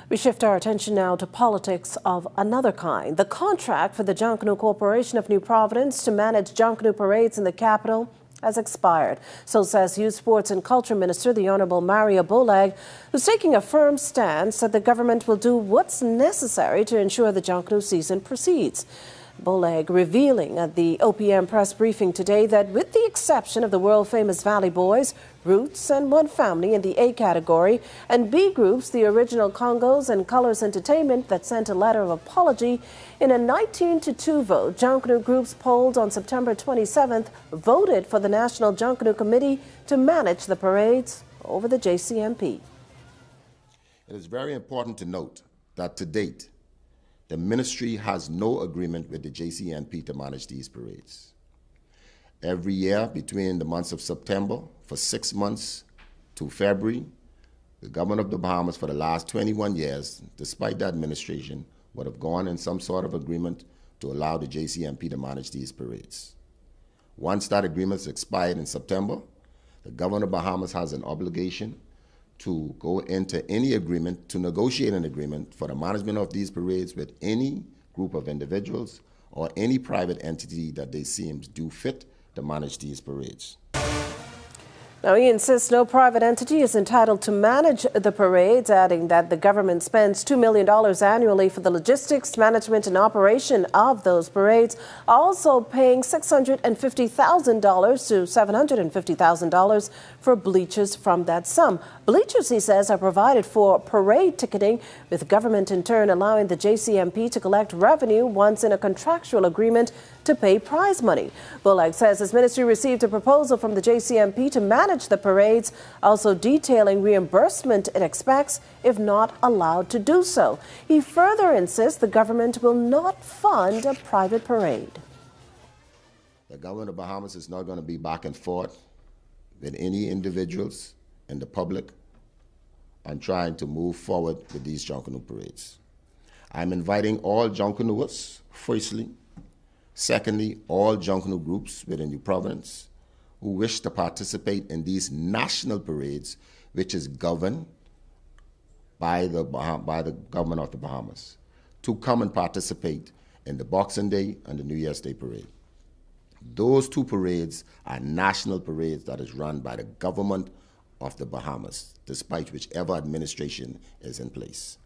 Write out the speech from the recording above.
We shift our attention now to politics of another kind. The contract for the Junkanoo Corporation of New Providence to manage Junkanoo parades in the capital has expired. So says Youth, Sports and Culture Minister, the Honourable Maria Bowleg, who's taking a firm stance that the government will do what's necessary to ensure the Junkanoo season proceeds. Bowleg revealing at the OPM press briefing today that with the exception of the world-famous Valley Boys, Roots and One Family in the A category, and B groups, the Original Congos and Colors Entertainment that sent a letter of apology, in a 19-2 vote, Junkanoo groups polled on September 27th voted for the National Junkanoo Committee to manage the parades over the JCNP. It is very important to note that to date, the ministry has no agreement with the JCNP to manage these parades. Every year between the months of September for 6 months to February, the government of the Bahamas for the last 21 years, despite the administration, would have gone in some sort of agreement to allow the JCNP to manage these parades. Once that agreement is expired in September, the government of Bahamas has an obligation to go into any agreement, to negotiate an agreement for the management of these parades with any group of individuals or any private entity that they seem do fit to manage these parades. Now, he insists no private entity is entitled to manage the parades, adding that the government spends $2 million annually for the logistics, management and operation of those parades, also paying $650,000 to $750,000 for bleachers from that sum. Bleachers, he says, are provided for parade ticketing, with government in turn allowing the JCNP to collect revenue once in a contractual agreement to pay prize money. Bowleg says his ministry received a proposal from the JCNP to manage the parades, also detailing reimbursement it expects if not allowed to do so. He further insists the government will not fund a private parade. The government of Bahamas is not going to be back and forth with any individuals in the public on trying to move forward with these Junkanoo parades. I'm inviting all Junkanooers, firstly. Secondly, all Junkanoo groups within New Providence who wish to participate in these national parades, which is governed by the government of the Bahamas, to come and participate in the Boxing Day and the New Year's Day parade. Those two parades are national parades that is run by the government of the Bahamas, despite whichever administration is in place.